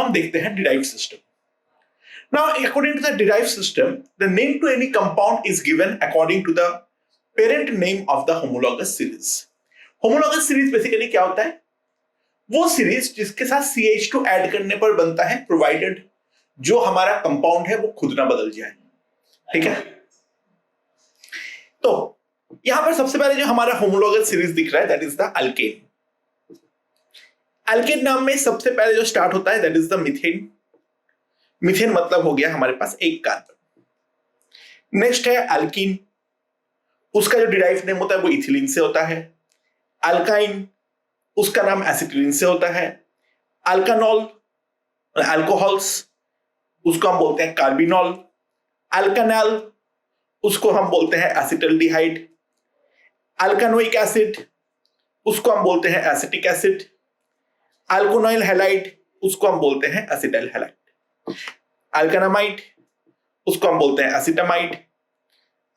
हम देखते हैं derived system. Now, according to the derived system, the name to any compound is given according to the parent name of the homologous series. Homologous series basically क्या होता है? वो series जिसके साथ CH2 add करने पर बनता है, प्रोवाइडेड जो हमारा कंपाउंड है वो खुद ना बदल जाए. ठीक है. तो यहां पर सबसे पहले जो हमारा होमोलॉगस सीरीज दिख रहा है that is the alkane. Alkane नाम में सबसे पहले जो स्टार्ट होता है that is the methane. Methane मतलब हो गया हमारे पास एक कार्बन. नेक्स्ट है अल्कीन, उसका जो डिराइव नेम होता है वो इथिलीन से होता है. अल्काइन, उसका नाम एसिटिलीन से होता है. अल्कानॉल, अल्कोहल्स, उसको हम बोलते हैं कार्बिनॉल. अल्कानल, उसको हम बोलते हैं एसिटल्डिहाइड. अल्कानोइक एसिड, उसको हम बोलते हैं एसिटिक एसिड. अल्कोनॉइल हैलाइड, उसको हम बोलते हैं एसिटाइल हैलाइड. अल्कानामाइड, उसको हम बोलते हैं एसिटामाइड.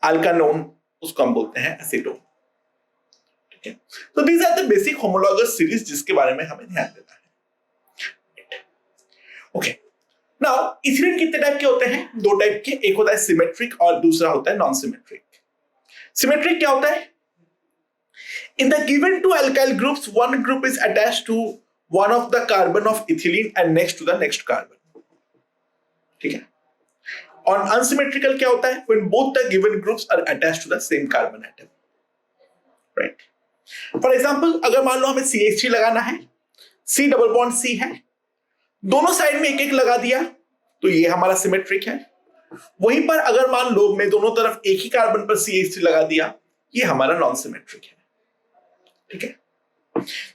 अल्कानोन, उसको हम बोलते हैं एसीटोन. ठीक है. तो these are the basic homologous series जिसके बारे में हमें ध्यान देना है. ओके. नाउ इथिलीन कितने टाइप के होते हैं? दो टाइप के. एक होता है सिमेट्रिक और दूसरा होता है नॉन सिमेट्रिक. सिमेट्रिक क्या होता है? In the given two alkyl groups, one group is attached to one of the carbon of ethylene and next to the next carbon. ठीक है. और unsymmetrical क्या होता है? When both the given groups are attached to the same carbon atom. Right. For example, अगर मान लो हमें CH3 लगाना है, C डबल बॉन्ड C है, दोनों साइड में एक एक लगा दिया तो ये हमारा सिमेट्रिक है. वहीं पर अगर मान लो मैं दोनों तरफ एक ही कार्बन पर CH3 लगा दिया, ये हमारा नॉन सिमेट्रिक है. ठीक है.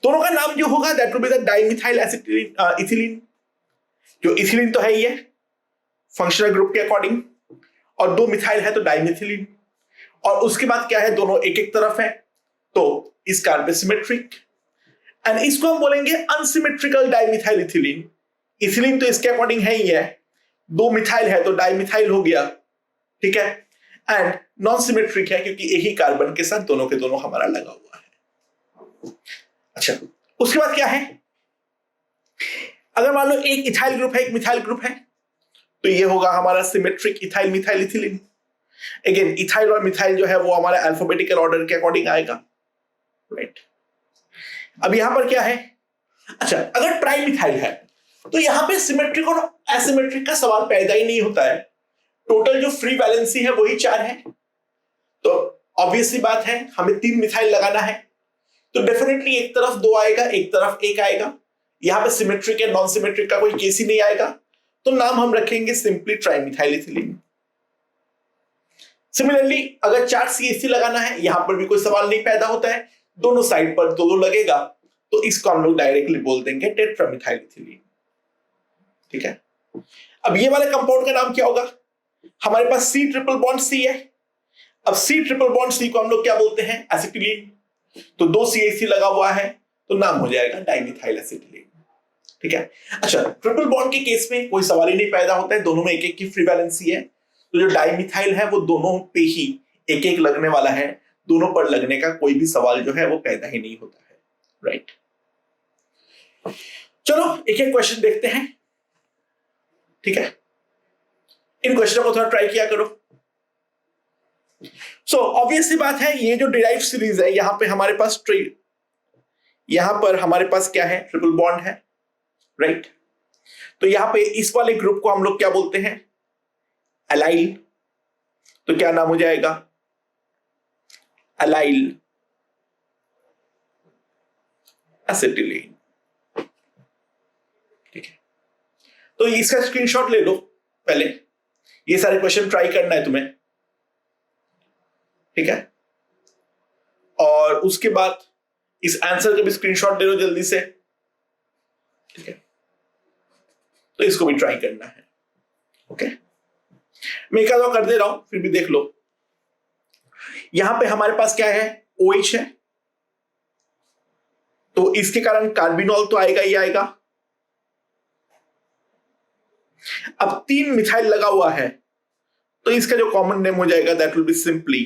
दोनों का नाम जो होगा that will be the dimethyl ethylene. जो इथिलीन तो है ही है फंक्शनल ग्रुप के अकॉर्डिंग, और दो मिथाइल है तो डाइमिथिलीन. और उसके बाद क्या है? दोनों एक एक तरफ है तो इस कार्बन सिमेट्रिक. एंड इसको हम बोलेंगे अनसिमेट्रिकल डाइमिथाइल इथिलीन. इथिलीन तो इसके अकॉर्डिंग है ही है, दो मिथाइल है तो डाइमिथाइल हो गया. ठीक है. एंड नॉन सिमेट्रिक है क्योंकि एक ही कार्बन के साथ दोनों के दोनों हमारा लगा हुआ है. अच्छा, उसके बाद क्या है? अगर मान लो एक इथाइल ग्रुप है, एक मिथाइल ग्रुप है, तो ये होगा हमारा symmetric ethyl methyl ethylene. Again ethyl और मिथाइल जो है वो हमारा अल्फाबेटिकल ऑर्डर के अकॉर्डिंग आएगा. राइट. अब यहां पर क्या है? अच्छा, अगर ट्राई मिथाइल है तो यहां पे सिमेट्रिक और एसिमेट्रिक का सवाल पैदा ही नहीं होता है. टोटल जो फ्री वैलेंसी है वही 4 है. तो ऑब्वियसली बात है हमें 3 मिथाइल लगाना है तो डेफिनेटली एक तरफ 2 आएगा, एक तरफ 1 आएगा. यहां पे सिमेट्रिक या नॉन सिमेट्रिक का कोई केस ही नहीं आएगा, तो नाम हम रखेंगे सिंपली ट्राइमिथाइल इथिलीन. सिमिलरली अगर 4 CH3 लगाना है, यहां पर भी कोई सवाल नहीं पैदा होता है, दोनों साइड पर 2-2 लगेगा तो इसको हम लोग डायरेक्टली बोल देंगे टेट्रामिथाइल इथिलीन. ठीक है. अब ये वाले कंपाउंड का नाम क्या होगा? हमारे पास C ट्रिपल बॉन्ड C है. अब C ट्रिपल बॉन्ड C को हम लोग क्या बोलते हैं? एसिटिलीन. तो 2 CH3 लगा हुआ है तो नाम हो जाएगा डाइमिथाइल एसिटिलीन. ठीक है. अच्छा, ट्रिपल बॉन्ड के केस में कोई सवाल ही नहीं पैदा होता है, दोनों में एक एक की फ्री वैलेंसी है. तो जो डाइमिथाइल है वो दोनों पे ही एक एक लगने वाला है, दोनों पर लगने का कोई भी सवाल जो है वो पैदा ही नहीं होता है. राइट. चलो एक एक क्वेश्चन देखते हैं. ठीक है. इन क्वेश्चनों को थोड़ा ट्राई किया करो. सो ऑब्वियसली बात है, ये जो डिराइव सीरीज है यहां पे हमारे पास यहां पर हमारे पास क्या है? ट्रिपल बॉन्ड है. राइट. तो यहां पे इस वाले ग्रुप को हम लोग क्या बोलते हैं? एलाइल. तो क्या नाम हो जाएगा? Allyl acetylene. ठीक है. तो इसका स्क्रीनशॉट ले लो पहले. ये सारे क्वेश्चन ट्राई करना है तुम्हें. ठीक है. और उसके बाद इस आंसर का भी स्क्रीनशॉट ले लो जल्दी से. ठीक है. तो इसको भी ट्राई करना है. ओके. मैं एक आधा कर दे रहा हूं, फिर भी देख लो. यहां पे हमारे पास क्या है? OH है, तो इसके कारण कार्बिनॉल तो आएगा ही आएगा. अब 3 मिथाइल लगा हुआ है तो इसका जो कॉमन नेम हो जाएगा that will be simply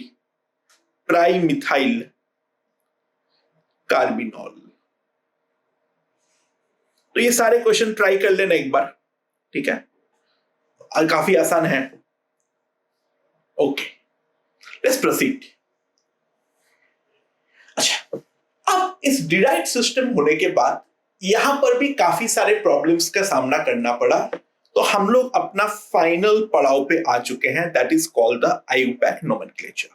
trimethyl carbinol. तो ये सारे क्वेश्चन ट्राई कर लेना एक बार. ठीक है, काफी आसान है। Okay, let's proceed. अच्छा, अब इस डिराइव्ड सिस्टम होने के बाद यहां पर भी काफी सारे प्रॉब्लम्स का सामना करना पड़ा, तो हम लोग अपना फाइनल पड़ाव पे आ चुके हैं, that is called the IUPAC nomenclature.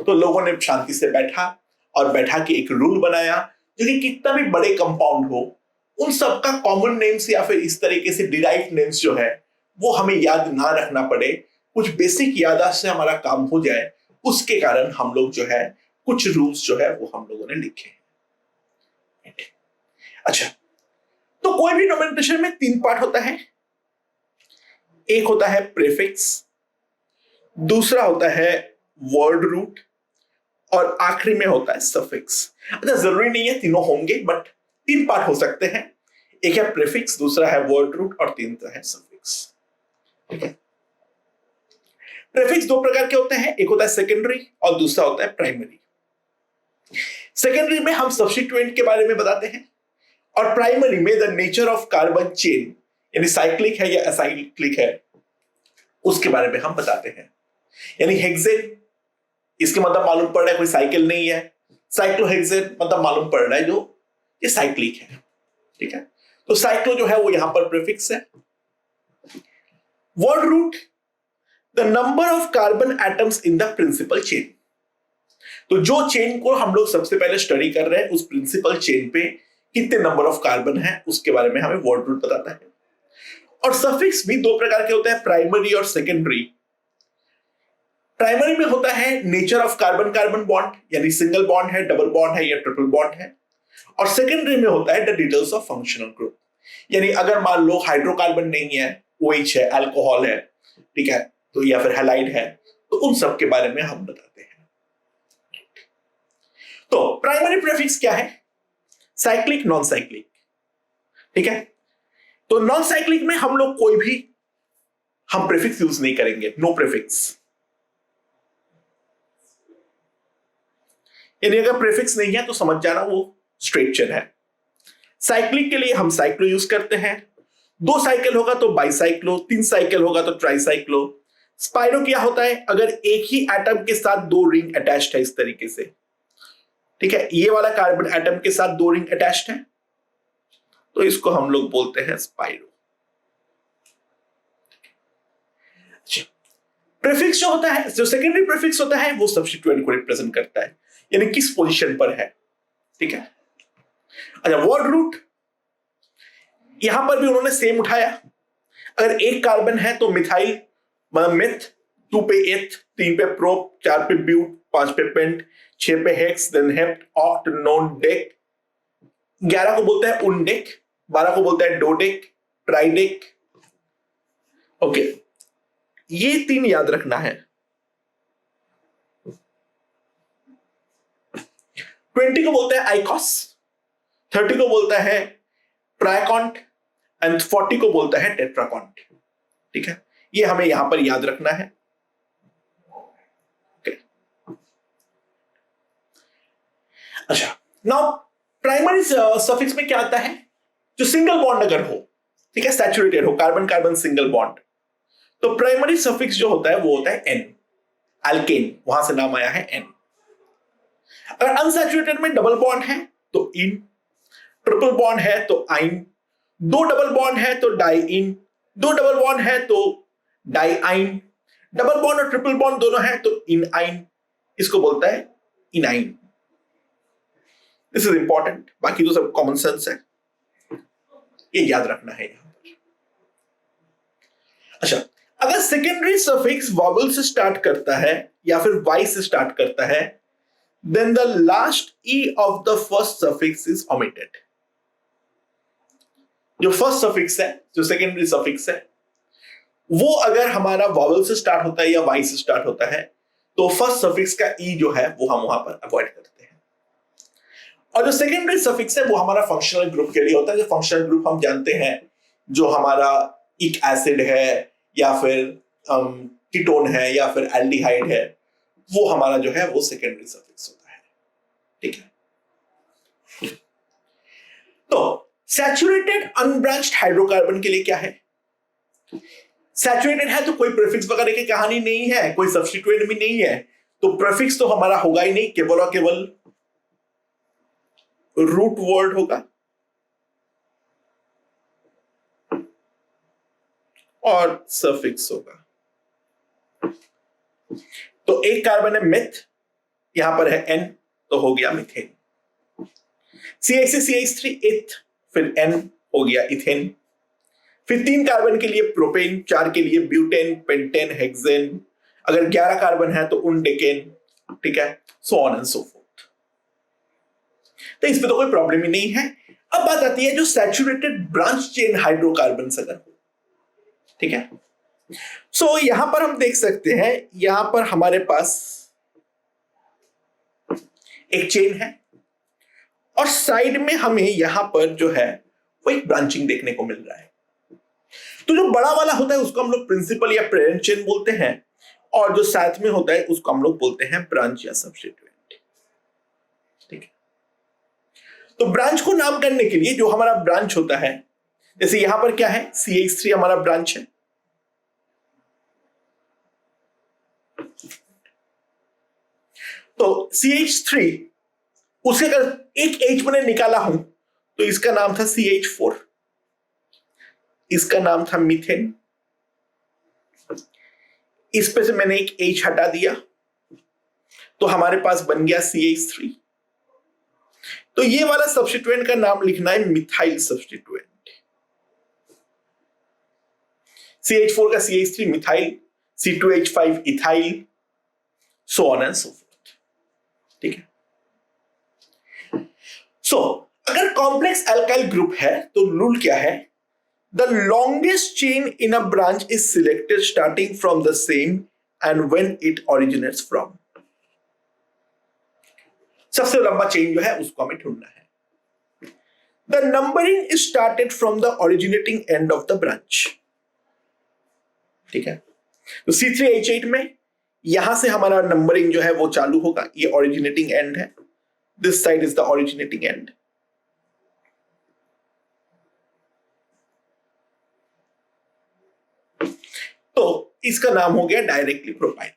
तो लोगों ने शांति से बैठा और बैठा के एक रूल बनाया जो कि कितना भी बड़े कंपाउंड हो उन सबका कॉमन नेम्स या फिर इस तरीके से डिराइव्ड नेम्स जो है वो हमें याद ना रखना पड़े, कुछ बेसिक याददाश्त से हमारा काम हो जाए, उसके कारण हम लोग जो है कुछ रूल्स जो है वो हम लोगों ने लिखे हैं। अच्छा, तो कोई भी नोमेनक्लेचर में 3 पार्ट होता है। एक होता है प्रीफिक्स, दूसरा होता है वर्ड रूट, और आखिरी में होता है सफिक्स। अच्छा, जरूरी नहीं है तीनों होंगे, बट 3 पार्ट हो सकते हैं। एक है प्रीफिक्स, दूसरा है वर्ड रूट और तीसरा है सफिक्स। ठीक है, प्रीफिक्स 2 प्रकार के होते हैं, एक होता है सेकेंडरी और दूसरा होता है प्राइमरी। सेकेंडरी में हम सब्स्टिट्यूएंट के बारे में बताते हैं, और प्राइमरी में the nature of carbon chain, यानी साइक्लिक है या असाइक्लिक है, उसके बारे में हम बताते हैं। यानी हेक्सेन, इसके मतलब मालूम पड़ रहा है कोई साइकिल नहीं है। साइक्लोहेक्सेन मतलब मालूम पड़ रहा है जो ये साइक्लिक है। ठीक है, तो साइक्लो जो है वो यहां पर प्रीफिक्स है। Word root, the number of carbon atoms in the principal chain. तो जो चेन को हम लोग सबसे पहले स्टडी कर रहे हैं उस प्रिंसिपल चेन पे कितने नंबर ऑफ कार्बन है उसके बारे में हमें वर्ड रूट बताता है। और सफिक्स भी 2 प्रकार के होते हैं, प्राइमरी और सेकेंडरी। प्राइमरी में होता है nature of carbon carbon bond, यानी सिंगल बॉन्ड है, डबल बॉन्ड है या ट्रिपल बॉन्ड है। और सेकेंडरी में होता है the details of functional group, यानी अगर मान लो हाइड्रोकार्बन नहीं है, OH है, अल्कोहल है, ठीक है, तो या फिर हैलाइड है, तो उन सब के बारे में हम बताते हैं। तो प्राइमरी प्रीफिक्स क्या है? Cyclic, non cyclic. ठीक है, तो नॉन साइक्लिक में हम लोग कोई भी हम प्रीफिक्स यूज नहीं करेंगे, नो प्रीफिक्स। यानी अगर प्रीफिक्स नहीं है तो समझ जाना वो स्ट्रेट चेन है। साइक्लिक के लिए हम साइक्लो यूज करते हैं, 2 साइकिल होगा तो बाईसाइक्लो, 3 साइकिल होगा तो ट्राईसाइक्लो। स्पाइरो क्या होता है? अगर एक ही एटम के साथ 2 रिंग अटैच्ड है इस तरीके से, ठीक है, ये वाला कार्बन एटम के साथ 2 रिंग अटैच्ड है, तो इसको हम लोग बोलते हैं स्पाइरो। प्रीफिक्स जो होता है, जो सेकेंडरी प्रीफिक्स होता है, वो सब्स्टिट्यूएंट को रिप्रेजेंट करता है, यानी किस पोजीशन पर है। ठीक है, अच्छा, वर्ड रूट, यहां पर भी उन्होंने सेम उठाया। अगर एक कार्बन है तो मिथाइल मतलब मिथ, 2 पे एथ, 3 पे प्रोप, 4 पे ब्यूट, 5 पे पेंट, 6 पे hex, then hept, oct, non dec, 11 को बोलते हैं उनडेक, 12 को बोलते हैं डोडेक, ट्राइडेक। ओके, ये 3 याद रखना है। 20 को बोलते हैं आइकॉस, 30 को बोलता है ट्राइकॉन्ट एंड 40 को बोलता है टेट्राकॉन्ट। ठीक है, ये हमें यहां पर याद रखना है। okay. अच्छा, नाउ प्राइमरी सफिक्स में क्या आता है? जो सिंगल बॉन्ड अगर हो, ठीक है, सैचुरेटेड हो, कार्बन कार्बन सिंगल बॉन्ड, तो प्राइमरी सफिक्स जो होता है वो होता है एन, एल्केन, वहां से नाम आया है एन। अगर अनसैचुरेटेड में डबल बॉन्ड है तो इन, ट्रिपल बॉन्ड है तो आइन, 2 डबल बॉन्ड है तो डाई इन, 2 डबल बॉन्ड है तो डाई आइन, डबल बॉन्ड और ट्रिपल बॉन्ड दोनों है तो इन आइन, इसको बोलता है इनाइन। दिस इज इंपॉर्टेंट, बाकी तो सब कॉमन सेंस है, ये याद रखना है यहां पर। अच्छा, अगर सेकेंडरी सफिक्स वॉवल से स्टार्ट करता है या फिर वाई से स्टार्ट करता है, then the last e of the first suffix is omitted. जो फर्स्ट सफिक्स है, जो सेकेंडरी सफिक्स है, वो अगर हमारा वॉवल से स्टार्ट होता है या वाई से स्टार्ट होता है, तो फर्स्ट सफिक्स का ई जो है वो हम वहां पर अवॉइड करते हैं। और जो सेकेंडरी सफिक्स है वो हमारा फंक्शनल ग्रुप के लिए होता है। जो फंक्शनल ग्रुप हम जानते हैं, जो हमारा इक एसिड है या फिर कीटोन है या फिर एल्डिहाइड है, वो हमारा जो है वो सेकेंडरी सफिक्स होता है। ठीक है, तो सैचुरेटेड अनब्रांच्ड हाइड्रोकार्बन के लिए क्या है? सैचुरेटेड है तो कोई प्रीफिक्स वगैरह की कहानी नहीं है, कोई सब्स्टिट्यूएंट भी नहीं है, तो प्रीफिक्स तो हमारा होगा ही नहीं, केवल और केवल रूट वर्ड होगा और सफिक्स होगा। तो एक कार्बन है मिथ, यहां पर है N, तो हो गया मिथेन। CH से CH3 इथ, फिर N हो गया इथेन। फिर 3 कार्बन के लिए प्रोपेन, 4 के लिए ब्यूटेन, पेंटेन, हेक्सेन, अगर 11 कार्बन है तो उनडेकेन, ठीक है, so on and so fourth. तो इसमें तो कोई प्रॉब्लम ही नहीं है। अब बात आती है जो सैचुरेटेड ब्रांच चेन हाइड्रोकार्बन अगर हो, ठीक है। सो यहां पर हम देख सकते हैं, यहां पर हमारे पास एक चेन है और साइड में हमें यहां पर जो है वो एक ब्रांचिंग देखने को मिल रहा है। तो जो बड़ा वाला होता है उसको हम लोग प्रिंसिपल या पेरेंट चेन बोलते हैं, और जो साथ में होता है उसको हम लोग बोलते हैं ब्रांच या सब्स्टिट्यूएंट, ठीक है। तो ब्रांच को नाम करने के लिए जो हमारा ब्रांच होता है, जैसे यहां पर क्या है, CH3 हमारा ब्रांच है, तो CH3 उसे अगर एक H मैंने निकाला हूं तो इसका नाम था CH4, इसका नाम था मीथेन, इस पे से मैंने एक H हटा दिया तो हमारे पास बन गया CH3। तो ये वाला सब्स्टिट्यूएंट का नाम लिखना है मिथाइल सब्स्टिट्यूएंट। CH4 का CH3 methyl, C2H5 ethyl, so on and so fourth, ठीक है। सो अगर कॉम्प्लेक्स अल्काइल ग्रुप है तो रूल क्या है? The longest chain in a branch is selected starting from the same and when it originates from. सबसे लंबा चेन जो है उसको हमें ढूंढना है। The numbering is started from the originating end of the branch, ठीक है। तो C3H8 में यहां से हमारा नंबरिंग जो है वो चालू होगा, ये ओरिजिनेटिंग एंड है, this side is the originating and. तो इसका नाम हो गया डायरेक्टली प्रोपाइल।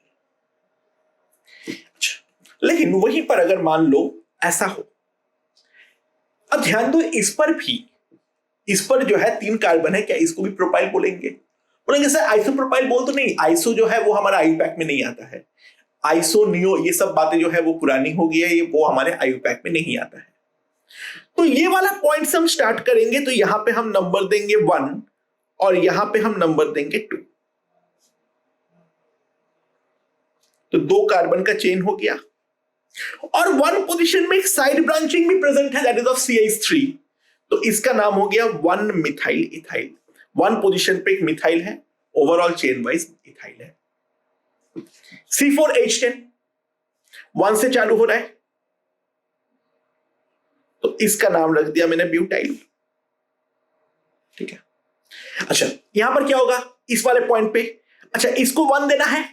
लेकिन वहीं पर अगर मान लो ऐसा हो, अब ध्यान दो इस पर भी, इस पर जो है 3 कार्बन है, क्या इसको भी प्रोपाइल बोलेंगे? बोलेंगे सर आइसो प्रोपाइल बोल तो नहीं, आइसो जो है वो हमारा आईयूपैक में नहीं आता है, आइसो नियो ये सब बातें जो है वो पुरानी हो गई है, ये वो हमारे आईयूपैक में नहीं आता है। तो ये वाला पॉइंट से हम स्टार्ट करेंगे, तो यहां पे हम नंबर देंगे 1 और यहां पे हम नंबर देंगे 2, तो 2 कार्बन का चेन हो गया। और 1 पोजीशन में एक साइड ब्रांचिंग भी प्रेजेंट है, दैट इज ऑफ CH3, तो इसका नाम हो गया 1 मिथाइल इथाइल। 1 पोजीशन पे एक मिथाइल है, ओवरऑल चेन वाइज इथाइल है। C4H10 1 से चालू हो रहा है, तो इसका नाम रख दिया मैंने ब्यूटाइल, ठीक है। अच्छा यहां पर क्या होगा इस वाले पॉइंट पे, अच्छा इसको 1 देना है।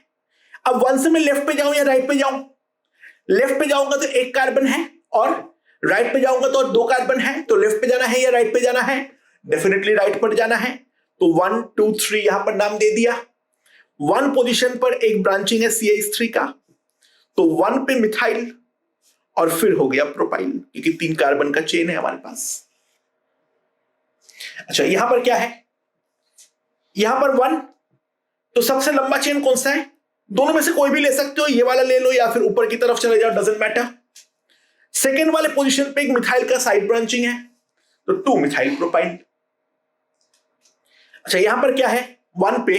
अब 1 से मैं लेफ्ट पे जाऊं या राइट पे जाऊं? लेफ्ट पे जाऊंगा तो 1 कार्बन है, और राइट पे जाऊंगा तो 2 कार्बन है, तो लेफ्ट पे जाना है या राइट पे जाना है? डेफिनेटली राइट पर जाना है, तो 1 2 3 यहां पर नाम दे दिया। 1 पोजीशन पर एक ब्रांचिंग है CH3 का, तो 1 पे मिथाइल और फिर हो गया प्रोपाइल, क्योंकि 3 कार्बन का चेन है हमारे पास। अच्छा यहां पर क्या है, यहां पर 1, तो सबसे लंबा चेन कौन सा है? दोनों में से कोई भी ले सकते हो, ये वाला ले लो या फिर ऊपर की तरफ चले जाओ, डजंट मैटर। सेकेंड वाले पोजीशन पे एक मिथाइल का साइड ब्रांचिंग है, तो 2 मिथाइल प्रोपाइल। अच्छा यहां पर क्या है, 1 पे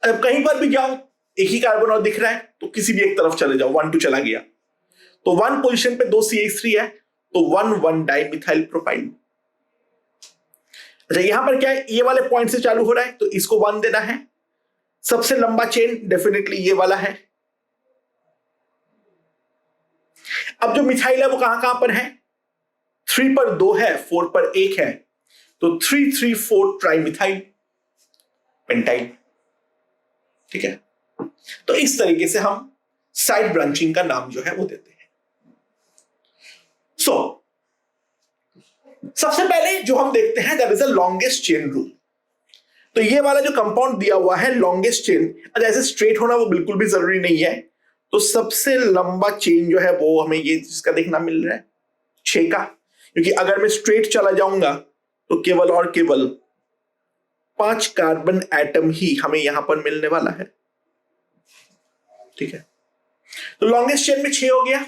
अब कहीं पर भी जाओ एक ही कार्बन और दिख रहा है, तो किसी भी एक तरफ चले जाओ, 1 2 चला गया, तो 1 पोजीशन पे 2 CH3 है, तो 1 1 डाई मिथाइल प्रोपाइल। अच्छा यहां पर क्या है, ये वाले पॉइंट से चालू हो रहा है, तो इसको 1 देना है। सबसे लंबा चेन डेफिनेटली ये वाला है। अब जो मिथाइल है वो कहां कहां पर है? 3 पर 2 है, 4 पर 1 है, तो 3 3 4 ट्राई मिथाइल पेंटाइल, ठीक है। तो इस तरीके से हम साइड ब्रांचिंग का नाम जो है वो देते हैं। सो सबसे पहले जो हम देखते हैं that is the longest chain rule. तो ये वाला जो कंपाउंड दिया हुआ है लॉन्गेस्ट चेन, अच्छा ऐसे स्ट्रेट होना वो बिल्कुल भी जरूरी नहीं है। तो सबसे लंबा चेन जो है वो हमें ये जिसका देखना मिल रहा है 6 का, क्योंकि अगर मैं स्ट्रेट चला जाऊंगा तो केवल और केवल 5 कार्बन एटम ही हमें यहां पर मिलने वाला है। ठीक है, तो लॉन्गेस्ट चेन में 6 हो गया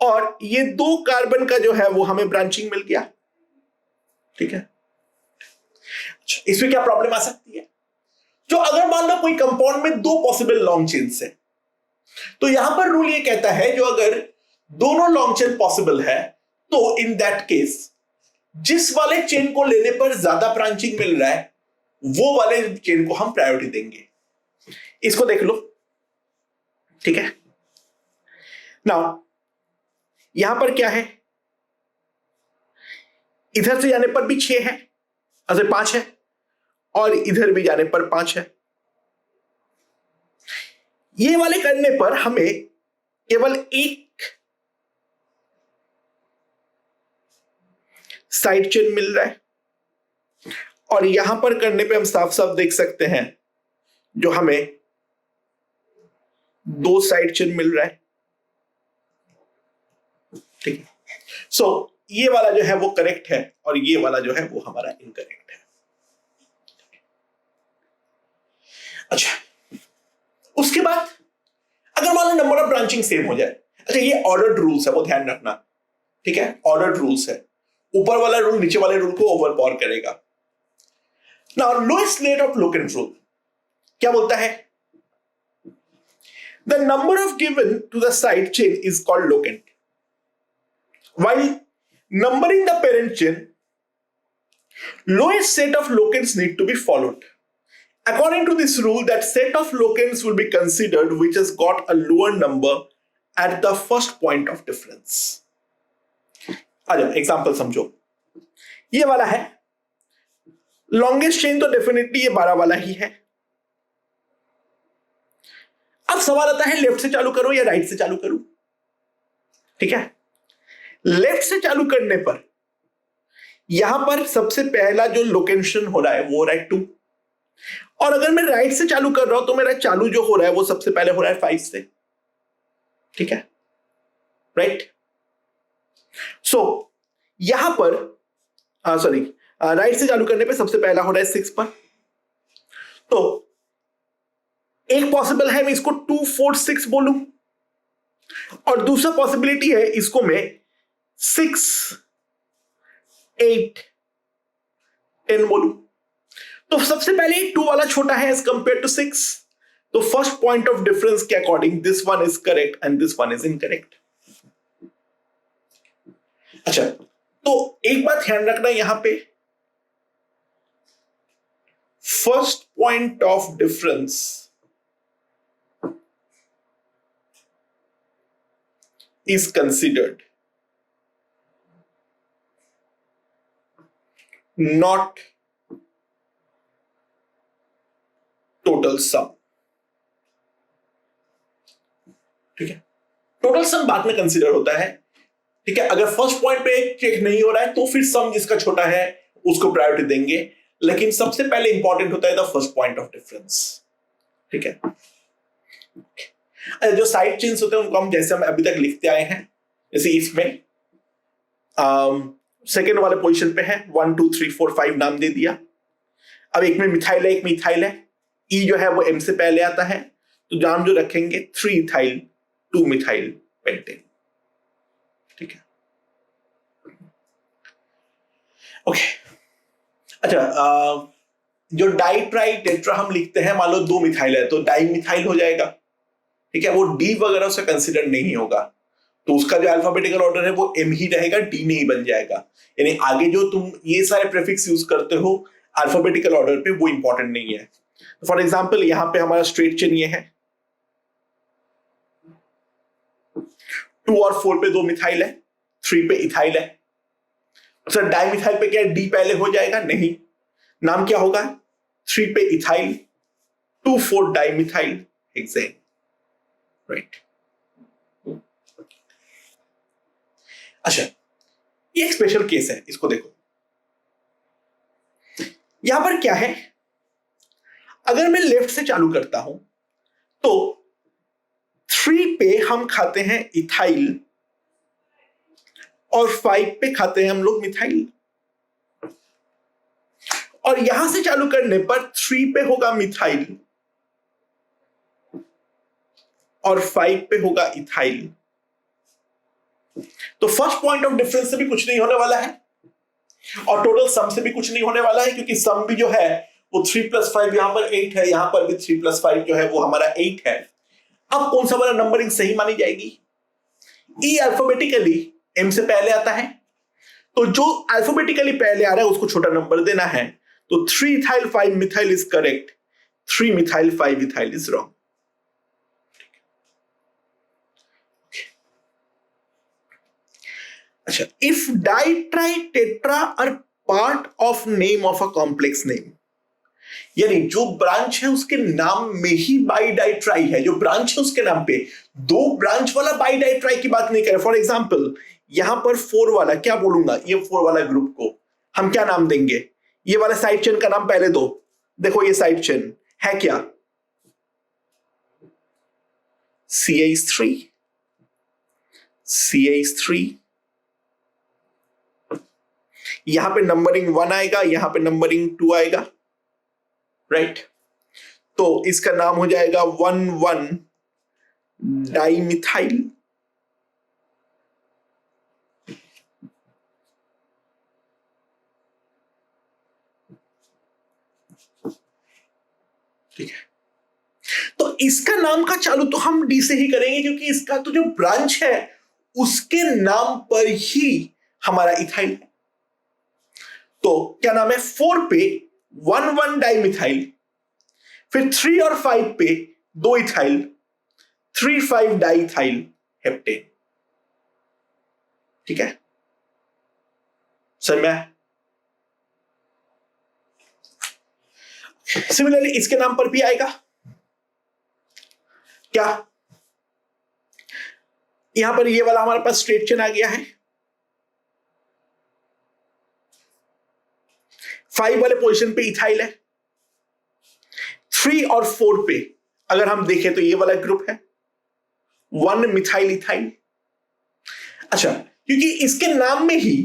और ये 2 कार्बन का जो है वो हमें ब्रांचिंग मिल गया। ठीक है, इसमें क्या प्रॉब्लम आ सकती है? जो अगर मान लो कोई कंपाउंड में 2 पॉसिबल लॉन्ग चेन्स है, तो यहां पर रूल ये कहता है जो अगर दोनों लॉन्ग चेन पॉसिबल है तो इन दैट केस जिस वाले चेन को लेने पर ज्यादा ब्रांचिंग मिल रहा है वो वाले चेन को हम प्रायोरिटी देंगे। इसको देख लो। ठीक है, नाउ यहां पर क्या है, इधर से जाने पर भी 6 है, अच्छा 5 है, और इधर भी जाने पर 5 है। ये वाले करने पर हमें केवल एक साइड चेन मिल रहा है, और यहां पर करने पे हम साफ साफ देख सकते हैं जो हमें 2 साइड चेन मिल रहा है। ठीक है, सो ये वाला जो है वो करेक्ट है और ये वाला जो है वो हमारा इनकरेक्ट है। अच्छा, उसके बाद अगर मान लो नंबर ऑफ ब्रांचिंग सेम हो जाए, अच्छा ये ऑर्डर्ड रूल्स है वो ध्यान रखना। ठीक है, ऑर्डर्ड रूल्स है, ऊपर वाला रूल नीचे वाले रूल को ओवरपावर करेगा। Now lowest rate of locant rule क्या बोलता है? The number of given to the side chain is called locant, while numbering the parent chain, lowest set of locants need to be followed. According to this rule, that set of locants will be considered which has got a lower number at the first point of difference. आ जाओ example समझो। ये वाला है longest chain, तो definitely ये 12 वाला ही है। अब सवाल आता है लेफ्ट से चालू करो या राइट से चालू करूं? ठीक है, लेफ्ट से चालू करने पर यहां पर सबसे पहला जो लोकेशन हो रहा है वो हो रहा है 2, और अगर मैं राइट से चालू कर रहा हूं तो मेरा चालू जो हो रहा है वो सबसे पहले हो रहा है 5 से। ठीक है, राइट। सो यहां पर सॉरी राइट से चालू करने पे सबसे पहला हो रहा है 6 पर, तो एक पॉसिबल है मैं इसको 2 4 6 बोलूं, और दूसरा पॉसिबिलिटी है इसको मैं 6 8 10 बोलूं। तो सबसे पहले 2 वाला छोटा है एज कंपेयर टू 6, तो फर्स्ट पॉइंट ऑफ डिफरेंस के according this one is correct and this one is incorrect. अच्छा, तो एक बात ध्यान रखना यहां पे, first point of difference is considered, not total sum। ठीक है, टोटल सम बाद में कंसीडर होता है। ठीक है, अगर फर्स्ट पॉइंट पे चेक नहीं हो रहा है तो फिर सम जिसका छोटा है उसको प्रायोरिटी देंगे, लेकिन सबसे पहले इंपॉर्टेंट होता है the first point of difference. ठीक है, जो साइड चेन्स होते हैं उनको हम जैसे हम अभी तक लिखते आए हैं, जैसे इसमें सेकेंड वाले पोजीशन पे है 1 2 3 4 5 नाम दे दिया। अब एक में मिथाइल है एक मिथाइल है, ई जो है वो एम से पहले आता है, तो नाम जो रखेंगे 3 इथाइल 2 मिथाइल पेंटेन। ठीक है, ओके। अच्छा, जो डाई ट्राई टेट्रा हम लिखते हैं, मान लो 2 मिथाइल है तो डाई मिथाइल हो जाएगा। ठीक है, वो डी वगैरह से कंसिडर नहीं होगा, तो उसका जो अल्फाबेटिकल ऑर्डर है वो एम ही रहेगा, डी नहीं बन जाएगा। यानी आगे जो तुम ये सारे प्रीफिक्स यूज करते हो अल्फाबेटिकल ऑर्डर पे वो इंपॉर्टेंट नहीं है। फॉर एग्जांपल यहां पे हमारा स्ट्रेट चेन ये है, 2 और 4 पे 2 मिथाइल है, 3 पे इथाइल है। सर डाई मिथाइल पे क्या डी पहले हो जाएगा? नहीं, नाम क्या होगा? 3 पे ethyl 2 4 di methyl hexane, right. अच्छा, ये एक स्पेशल केस है, इसको देखो। यहां पर क्या है, अगर मैं लेफ्ट से चालू करता हूं तो 3 पे हम खाते हैं इथाइल और 5 पे खाते हैं हम लोग मिथाइल, और यहां से चालू करने पर 3 पे होगा मिथाइल और 5 पे होगा इथाइल। तो फर्स्ट पॉइंट ऑफ डिफरेंस से भी कुछ नहीं होने वाला है और टोटल सम से भी कुछ नहीं होने वाला है, क्योंकि सम भी जो है वो 3 + 5 यहां पर 8 है, यहां पर भी 3 + 5 जो है वो हमारा 8 है। अब कौन सा वाला नंबरिंग सही मानी जाएगी? ई अल्फाबेटिकली एम से पहले आता है, तो जो अल्फाबेटिकली पहले आ रहा है उसको छोटा नंबर देना है। तो 3 ethyl 5 methyl is correct, 3 methyl 5 ethyl is wrong. अच्छा, if di tri tetra are part of name of a complex name, यानी जो ब्रांच है उसके नाम में ही बाई डाई ट्राई है, जो ब्रांच है उसके नाम पे, 2 ब्रांच वाला बाई डाई ट्राई की बात नहीं करें। फॉर एग्जाम्पल यहां पर 4 वाला क्या बोलूंगा, ये 4 वाला ग्रुप को हम क्या नाम देंगे? ये वाला साइड चेन का नाम पहले दो। देखो ये साइड चेन है क्या? CH3, CH3। यहां पे नंबरिंग 1 आएगा, यहां पे नंबरिंग 2 आएगा, राइट? तो इसका नाम हो जाएगा 1,1 डाइमिथाइल। ठीक है, तो इसका नाम का चालू तो हम डी से ही करेंगे, क्योंकि इसका तो जो ब्रांच है उसके नाम पर ही हमारा इथाइल है। तो क्या नाम है? 4 पे 1,1 डाइमिथाइल, फिर 3 और 5 पे 2 इथाइल, 3,5 डाइथाइल हेप्टेन। ठीक है, समझ में? सिमिलरली इसके नाम पर भी आएगा क्या? यहां पर ये वाला हमारे पास स्ट्रेट चेन आ गया है, 5 वाले पोजीशन पे इथाइल है, 3 और 4 पे अगर हम देखें तो ये वाला ग्रुप है 1 मिथाइल इथाइल। अच्छा, क्योंकि इसके नाम में ही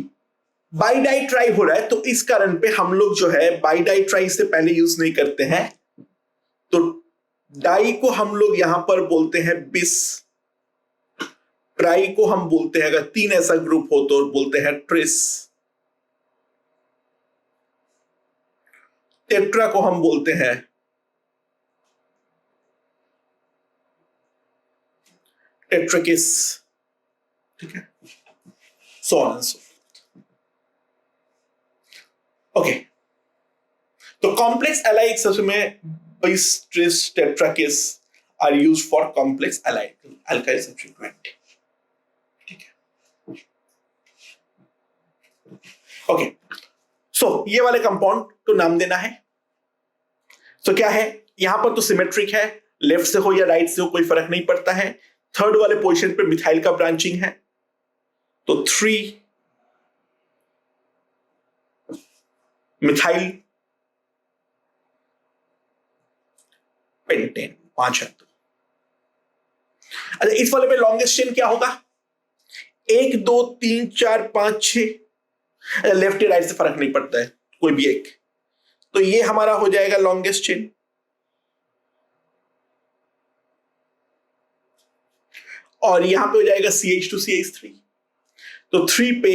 बाई डाई ट्राई हो रहा है तो इस कारण पे हम लोग जो है बाई डाई ट्राई से पहले यूज नहीं करते हैं, तो डाई को हम लोग यहां पर बोलते हैं बिस, ट्राई को हम बोलते हैं, अगर 3 ऐसा ग्रुप हो तो बोलते हैं ट्रिस, टेट्रा को हम बोलते हैं टेट्राकिस। ठीक है, so on and so. Okay, तो कॉम्प्लेक्स एलाइड सबसे में bis, tris, tetrakis are used for complex allied alkyl substituent. ठीक है, ओके, सो ये वाले कंपाउंड को नाम देना है। तो क्या है, यहां पर तो सिमेट्रिक है, लेफ्ट से हो या राइट से हो कोई फर्क नहीं पड़ता है। थर्ड वाले पोजीशन पे मिथाइल का ब्रांचिंग है, तो 3 मिथाइल पेंटेन, 5 है। अच्छा, इस वाले पे लॉन्गेस्ट चेन क्या होगा? 1 2 3 4 5 6, लेफ्ट या राइट से फर्क नहीं पड़ता है, कोई भी एक, तो ये हमारा हो जाएगा लॉन्गेस्ट चेन। और यहां पे हो जाएगा CH2 CH3, तो 3 पे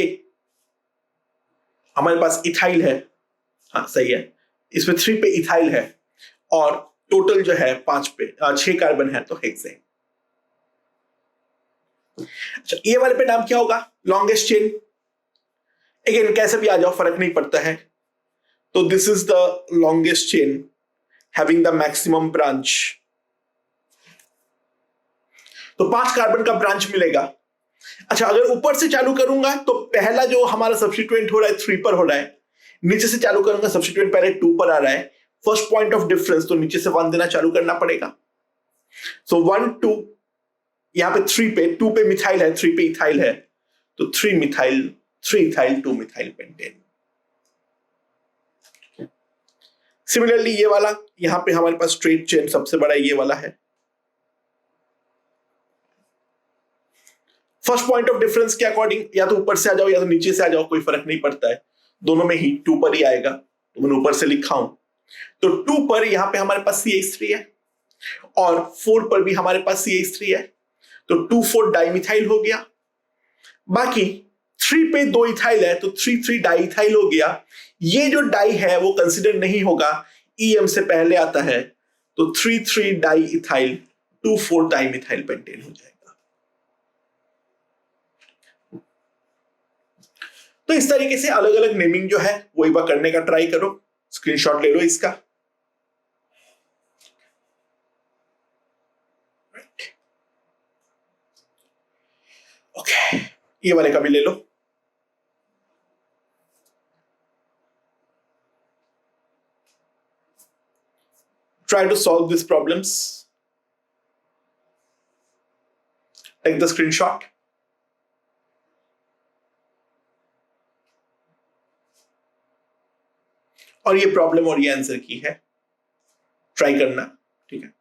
हमारे पास इथाइल है, हाँ सही है, इसमें 3 पे इथाइल है और टोटल जो है 5 पे 6 कार्बन है, तो हेक्सेन। अच्छा, ये वाले पे नाम क्या होगा? Longest chain. अगेन कैसे भी आ जाओ फर्क नहीं पड़ता है, तो this is the longest chain having the maximum branch, तो 5 कार्बन का ब्रांच मिलेगा। अच्छा, अगर ऊपर से चालू करूंगा तो पहला जो हमारा सब्स्टिट्यूएंट हो रहा है 3 पर हो रहा है, नीचे से चालू करूंगा सब्स्टिट्यूएंट पहले 2 पर आ रहा है, फर्स्ट पॉइंट ऑफ डिफरेंस, तो नीचे से 1 देना चालू करना पड़ेगा। सो 1 2, यहां पे 3 पे 2 पे मिथाइल है, 3 पे इथाइल है, तो 3 methyl 3 ethyl 2 methyl pentane. Similarly ये वाला, यहां पे हमारे पास स्ट्रेट चेन सबसे बड़ा ये वाला है। फर्स्ट पॉइंट ऑफ डिफरेंस के अकॉर्डिंग या तो ऊपर से आ जाओ या तो नीचे से आ जाओ, कोई फर्क नहीं पड़ता है, दोनों में ही 2 पर ही आएगा, तो मैंने ऊपर से लिखा हूं। तो 2 पर यहां पे हमारे पास CH3 है और 4 पर भी हमारे पास CH3 है, तो 2,4 डाइमिथाइल हो गया। बाकी 3 पे 2 इथाइल है तो 3,3 डाइइथाइल हो गया। ये जो डाई है वो कंसिडर नहीं होगा, EM से पहले आता है, तो 3,3 डाइइथाइल 2,4 डाइमिथाइल पेंटेन हो जाएगा। तो इस तरीके से अलग अलग नेमिंग जो है वो एक बार करने का ट्राई करो, स्क्रीनशॉट ले लो इसका। ओके, ये वाले का भी ले लो। Try to solve these problems. Take the screenshot. और ये प्रॉब्लम और ये आंसर की है, ट्राई करना, ठीक है।